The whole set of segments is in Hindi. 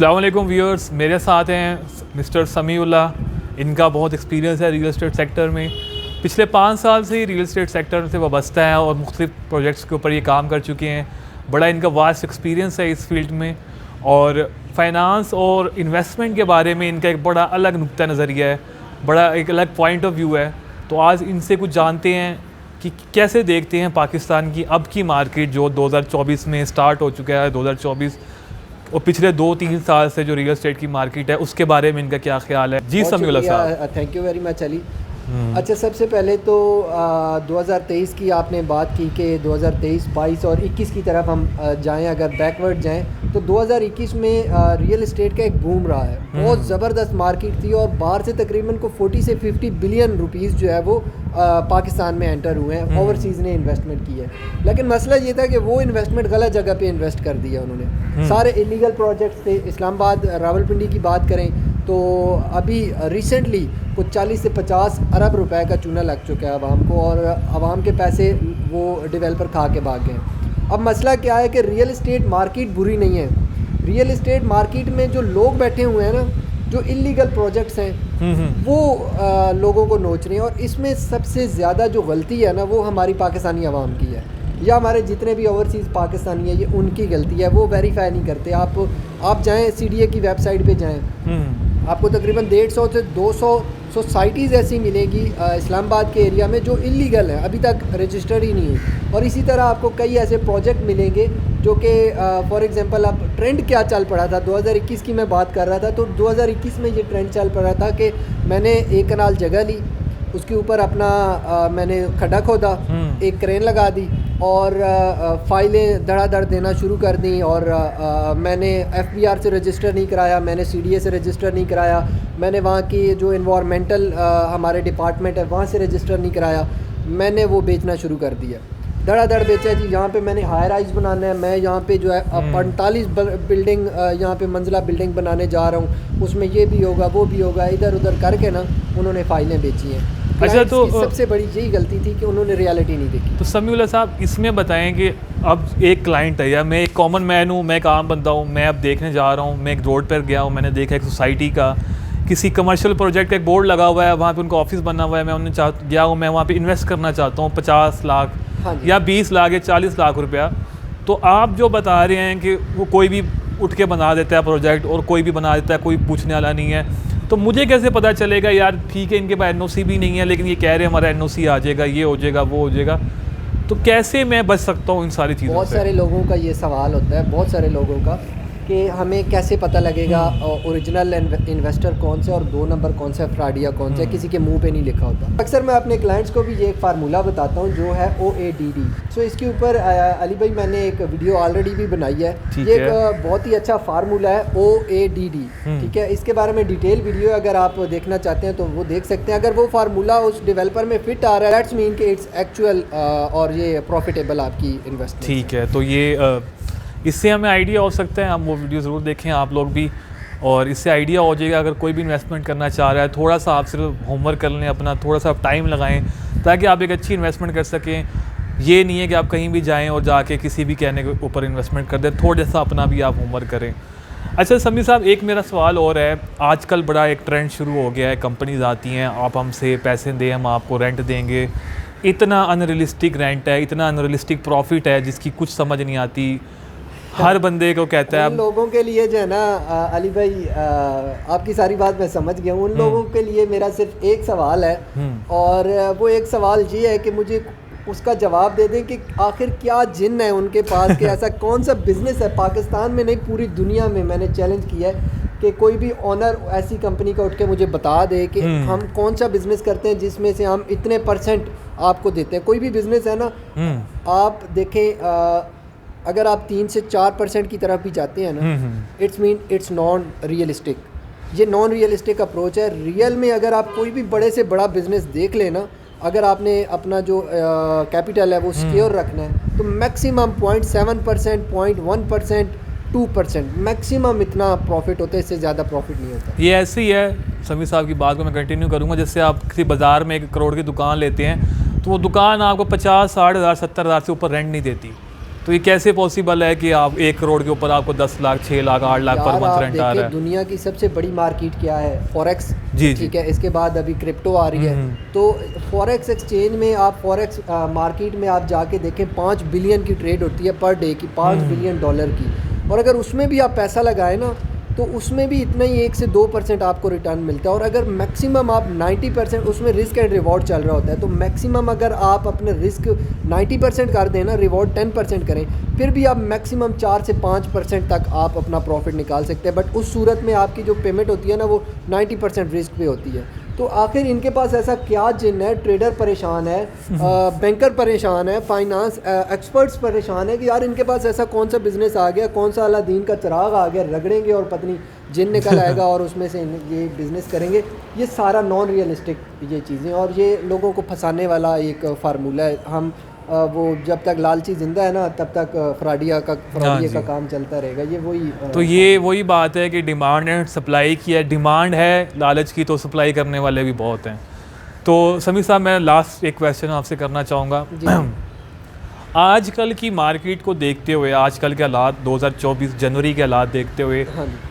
अस्सलाम वालेकुम व्यूअर्स, मेरे साथ हैं मिस्टर समीउल्लाह। इनका बहुत एक्सपीरियंस है रियल एस्टेट सेक्टर में। पिछले 5 साल से ही रियल एस्टेट सेक्टर से वाबस्ता है और मुख्तलिफ प्रोजेक्ट्स के ऊपर ये काम कर चुके हैं। बड़ा इनका वास्ट एक्सपीरियंस है इस फील्ड में और फाइनेंस और इन्वेस्टमेंट के बारे में इनका एक बड़ा अलग नुक्ता नज़रिया है, बड़ा एक अलग पॉइंट ऑफ व्यू है। तो आज इनसे कुछ जानते हैं कि कैसे देखते हैं पाकिस्तान की अब की मार्केट जो 2024 में स्टार्ट हो चुका है। 2024 और पिछले 2-3 साल से जो रियल एस्टेट की मार्केट है उसके बारे में इनका क्या ख्याल है। जी समीउल्लाह साहब, thank you very much Ali. अच्छा, सबसे पहले तो 2023 की आपने बात की कि 2023, 22 और 21 की तरफ हम जाएं, अगर बैकवर्ड जाएं तो 2021 में रियल एस्टेट का एक बूम रहा है। बहुत ज़बरदस्त मार्केट थी और बाहर से तकरीबन को 40 से 50 बिलियन रुपीस जो है वो पाकिस्तान में एंटर हुए हैं, ओवरसीज़ ने इन्वेस्टमेंट की है। लेकिन मसला ये था कि वो इन्वेस्टमेंट गलत जगह पे इन्वेस्ट कर दिया उन्होंने। सारे इलीगल प्रोजेक्ट्स थे। इस्लामाबाद, रावलपिंडी की बात करें तो अभी रिसेंटली कुछ 40 से 50 अरब रुपए का चूना लग चुका है आवाम को और आवाम के पैसे वो डेवलपर खा के भाग गए। अब मसला क्या है कि रियल एस्टेट मार्केट बुरी नहीं है। रियल एस्टेट मार्केट में जो लोग बैठे हुए हैं ना, जो इलीगल प्रोजेक्ट्स हैं वो लोगों को नोच रहे हैं और इसमें सबसे ज़्यादा जो गलती है ना वो हमारी पाकिस्तानी आवाम की है या हमारे जितने भी ओवरसीज़ पाकिस्तानी है, ये उनकी गलती है। वो वेरीफाई नहीं करते। आप जाएँ CDA की वेबसाइट पे जाएँ, आपको तकरीबन 150 से 200 सोसाइटीज़ ऐसी मिलेगी इस्लामाबाद के एरिया में जो इलीगल हैं, अभी तक रजिस्टर्ड ही नहीं हुई। और इसी तरह आपको कई ऐसे प्रोजेक्ट मिलेंगे जो कि फॉर एग्जांपल अब ट्रेंड क्या चल पड़ा था 2021 की मैं बात कर रहा था, तो 2021 में ये ट्रेंड चल पड़ा था कि मैंने 1 कनाल जगह ली, उसके ऊपर अपना मैंने खड्डा खोदा, एक क्रेन लगा दी और फाइलें धड़ाधड़ देना शुरू कर दी और मैंने FBR से रजिस्टर नहीं कराया, मैंने CDA से रजिस्टर नहीं कराया, मैंने वहाँ की जो इन्वायरमेंटल हमारे डिपार्टमेंट है वहाँ से रजिस्टर नहीं कराया, मैंने वो बेचना शुरू कर दिया। धड़ाधड़ बेचा जी। यहाँ पे मैंने हाई राइज बनाना है, मैं यहाँ पे जो है 45 बिल्डिंग यहाँ पे मंजिला बिल्डिंग बनाने जा रहा हूँ, उसमें ये भी होगा वो भी होगा, इधर उधर करके ना उन्होंने फाइलें बेची हैं। अच्छा, तो सबसे बड़ी यही गलती थी कि उन्होंने रियलिटी नहीं देखी। तो समीउल्लाह साहब, इसमें बताएं कि अब एक क्लाइंट है या मैं एक कॉमन मैन हूँ, मैं एक आम बंदा हूँ, मैं अब देखने जा रहा हूँ, मैं एक रोड पर गया हूँ, मैंने देखा एक सोसाइटी का किसी कमर्शियल प्रोजेक्ट का एक बोर्ड लगा हुआ है, वहाँ पे उनका ऑफिस बना हुआ है, मैं उन्हें गया हूँ, मैं वहाँ पे इन्वेस्ट करना चाहता हूँ 50 लाख या 20 लाख या 40 लाख रुपया। तो आप जो बता रहे हैं कि वो कोई भी उठ के बना देता है प्रोजेक्ट और कोई भी बना देता है, कोई पूछने वाला नहीं है, तो मुझे कैसे पता चलेगा यार ठीक है इनके पास NOC भी नहीं है लेकिन ये कह रहे हैं हमारा NOC आ जाएगा, ये हो जाएगा, वो हो जाएगा। तो कैसे मैं बच सकता हूँ इन सारी चीज़ों से? बहुत सारे लोगों का ये सवाल होता है, बहुत सारे लोगों का, कि हमें कैसे पता लगेगा ओरिजिनल इन्वेस्टर कौन से और 2 नंबर कौन सा, फ्रॉडिया कौन सा, किसी के मुंह पे नहीं लिखा होता। अक्सर मैं अपने क्लाइंट्स को भी ये एक फार्मूला बताता हूँ जो है OADD। सो इसके ऊपर अली भाई मैंने एक वीडियो ऑलरेडी भी बनाई है। ये एक बहुत ही अच्छा फार्मूला है OADD, ठीक है। इसके बारे में डिटेल वीडियो अगर आप देखना चाहते हैं तो वो देख सकते हैं। अगर वो फार्मूला उस डेवलपर में फिट आ रहा है, दैट्स मीन कि इट्स एक्चुअल और ये प्रॉफिटेबल आपकी इन्वेस्टमेंट। ठीक है, तो ये इससे हमें आइडिया हो सकता है, हम वो वीडियो ज़रूर देखें आप लोग भी, और इससे आइडिया हो जाएगा अगर कोई भी इन्वेस्टमेंट करना चाह रहा है। थोड़ा सा आप सिर्फ होमवर्क कर लें, अपना थोड़ा सा आप टाइम लगाएं ताकि आप एक अच्छी इन्वेस्टमेंट कर सकें। ये नहीं है कि आप कहीं भी जाएं और जाके किसी भी कहने के ऊपर इन्वेस्टमेंट कर दें, थोड़ा सा अपना भी आप होमवर्क करें। अच्छा समीर साहब, एक मेरा सवाल और है। आजकल बड़ा एक ट्रेंड शुरू हो गया है, कंपनीज आती हैं, आप हमसे पैसे दें, हम आपको रेंट देंगे। इतना अनरियलिस्टिक रेंट है, इतना अनरियलिस्टिक प्रॉफिट है जिसकी कुछ समझ नहीं आती। हर बंदे को कहता है। उन लोगों के लिए जो है ना अली भाई, आपकी सारी बात मैं समझ गया हूँ। उन लोगों के लिए मेरा सिर्फ एक सवाल है और वो एक सवाल ये है कि मुझे उसका जवाब दे दें कि आखिर क्या जिन है उनके पास कि ऐसा कौन सा बिजनेस है पाकिस्तान में नहीं पूरी दुनिया में। मैंने चैलेंज किया है कि कोई भी ऑनर ऐसी कंपनी का उठ के मुझे बता दे कि हम कौन सा बिजनेस करते हैं जिसमें से हम इतने % आपको देते हैं। कोई भी बिजनेस है ना, आप देखें अगर आप 3 से 4% की तरफ भी जाते हैं ना, it's mean it's non realistic. ये नॉन रियलिस्टिक अप्रोच है। रियल में अगर आप कोई भी बड़े से बड़ा बिजनेस देख लेना, अगर आपने अपना जो कैपिटल है वो सिक्योर रखना है तो मैक्सिमम 0.7%, 0.1%, 2% मैक्सिमम इतना प्रॉफिट होता है, इससे ज़्यादा प्रॉफिट नहीं होता। ये ऐसे ही है। समीर साहब की बात को मैं कंटिन्यू करूँगा। जैसे आप किसी बाज़ार में 1 करोड़ की दुकान लेते हैं तो वो दुकान आपको 50, 60 हज़ार, 70 हज़ार से ऊपर रेंट नहीं देती। तो तो ये कैसे पॉसिबल है कि आप 1 करोड़ के ऊपर आपको 10 lakh 6 lakh 8 lakh per month rent आ रहा है? दुनिया की सबसे बड़ी मार्केट क्या है? फॉरेक्स। जी ठीक है, इसके बाद अभी क्रिप्टो आ रही है। तो फॉरेक्स एक्सचेंज में आप फॉरेक्स मार्केट में आप जाके देखें 5 बिलियन की ट्रेड होती है पर डे की, 5 बिलियन डॉलर की। और अगर उसमें भी आप पैसा लगाए ना तो उसमें भी इतना ही 1 से 2% आपको रिटर्न मिलता है। और अगर मैक्सिमम आप 90%, उसमें रिस्क एंड रिवॉर्ड चल रहा होता है, तो मैक्सिमम अगर आप अपने रिस्क 90% कर दें ना, रिवॉर्ड 10% करें, फिर भी आप मैक्सिमम 4 से 5% तक आप अपना प्रॉफिट निकाल सकते हैं। बट उस सूरत में आपकी जो पेमेंट होती है ना वो 90% रिस्क पे होती है। तो आखिर इनके पास ऐसा क्या जिन है? ट्रेडर परेशान है, बैंकर परेशान है, फाइनेंस एक्सपर्ट्स परेशान है कि यार इनके पास ऐसा कौन सा बिज़नेस आ गया, कौन सा अलादीन का चिराग आ गया, रगड़ेंगे और पत्नी जिन निकल आएगा और उसमें से ये बिज़नेस करेंगे। ये सारा नॉन रियलिस्टिक ये चीज़ें, और ये लोगों को फंसाने वाला एक फार्मूला है। हम वो जब तक लालची जिंदा है ना तब तक फ्रॉडिया का काम चलता रहेगा। ये वही तो ये वही बात है कि डिमांड एंड सप्लाई की है। डिमांड है लालच की, तो सप्लाई करने वाले भी बहुत हैं। तो समीर साहब, मैं लास्ट एक क्वेश्चन आपसे करना चाहूँगा। आजकल की मार्केट को देखते हुए, आजकल के हालात 2024 जनवरी के हालात देखते हुए,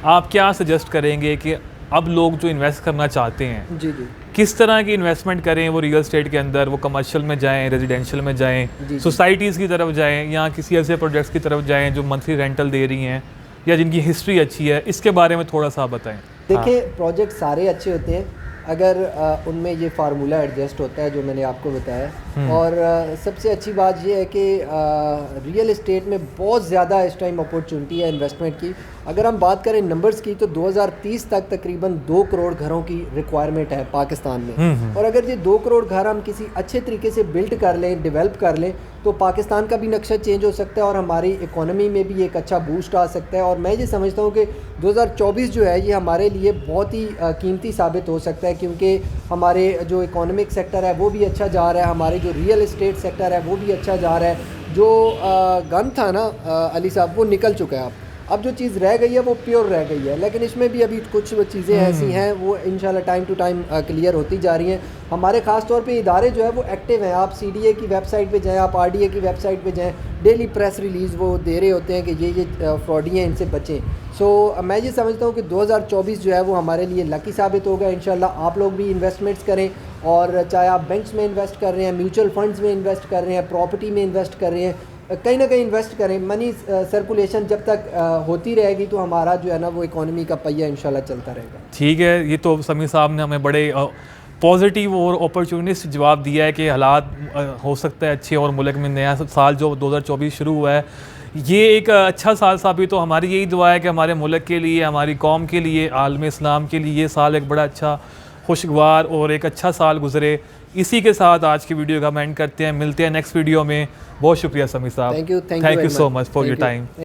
आप क्या सजेस्ट करेंगे कि अब लोग जो इन्वेस्ट करना चाहते हैं जी किस तरह की इन्वेस्टमेंट करें? वो रियल एस्टेट के अंदर, वो कमर्शियल में जाएं, रेजिडेंशियल में जाएं, सोसाइटीज़ की तरफ जाएं, या किसी ऐसे प्रोजेक्ट्स की तरफ जाएं जो मंथली रेंटल दे रही हैं या जिनकी हिस्ट्री अच्छी है? इसके बारे में थोड़ा सा बताएं। देखिए, प्रोजेक्ट सारे अच्छे होते हैं अगर उनमें ये फार्मूला एडजस्ट होता है जो मैंने आपको बताया। और सबसे अच्छी बात ये है कि रियल एस्टेट में बहुत ज़्यादा इस टाइम अपॉर्चुनिटी है इन्वेस्टमेंट की। अगर हम बात करें नंबर्स की तो 2030 तक तकरीबन 2 करोड़ घरों की रिक्वायरमेंट है पाकिस्तान में। और अगर ये 2 करोड़ घर हम किसी अच्छे तरीके से बिल्ड कर लें, डेवलप कर लें, तो पाकिस्तान का भी नक्शा चेंज हो सकता है और हमारी इकोनॉमी में भी एक अच्छा बूस्ट आ सकता है। और मैं ये समझता हूँ कि 2024 जो है ये हमारे लिए बहुत ही कीमती साबित हो सकता है, क्योंकि हमारे जो इकोनॉमिक सेक्टर है वो भी अच्छा जा रहा है, हमारे जो रियल एस्टेट सेक्टर है वो भी अच्छा जा रहा है। जो गन था ना अली साहब, वो निकल चुका है। अब जो चीज़ रह गई है वो प्योर रह गई है, लेकिन इसमें भी अभी कुछ चीज़ें ऐसी हैं वो इंशाल्लाह टाइम टू टाइम क्लियर होती जा रही हैं। हमारे ख़ास तौर पे इदारे जो है वो एक्टिव हैं। आप CDA की वेबसाइट पे जाएं, आप RDA की वेबसाइट पे जाएं, डेली प्रेस रिलीज़ वो दे रहे होते हैं कि ये फ्रॉडी हैं, इनसे बचें। सो मैं ये समझता हूँ कि 2024 जो है वो हमारे लिए लकी साबित होगा इंशाल्लाह। आप लोग भी इन्वेस्टमेंट्स करें, और चाहे आप बैंक्स में इन्वेस्ट कर रहे हैं, म्यूचुअल फंड्स में इन्वेस्ट कर रहे हैं, प्रॉपर्टी में इन्वेस्ट कर रहे हैं, कहीं ना कहीं इन्वेस्ट करें। मनी सर्कुलेशन जब तक होती रहेगी तो हमारा जो है ना वो इकोनॉमी का पहिया इंशाल्लाह चलता रहेगा। ठीक है, ये तो समीर साहब ने हमें बड़े पॉजिटिव और अपॉर्चुनिस्ट जवाब दिया है कि हालात हो सकता है अच्छे, और मुल्क में नया साल जो 2024 शुरू हुआ है ये एक अच्छा साल साबित। तो हमारी यही दुआ है कि हमारे मुल्क के लिए, हमारी कौम के लिए, आलम इस्लाम के लिए ये साल एक बड़ा अच्छा, खुशगवार और एक अच्छा साल गुजरे। इसी के साथ आज की वीडियो का हम एंड करते हैं। मिलते हैं नेक्स्ट वीडियो में। बहुत शुक्रिया समीर साहब, thank you so much for your time.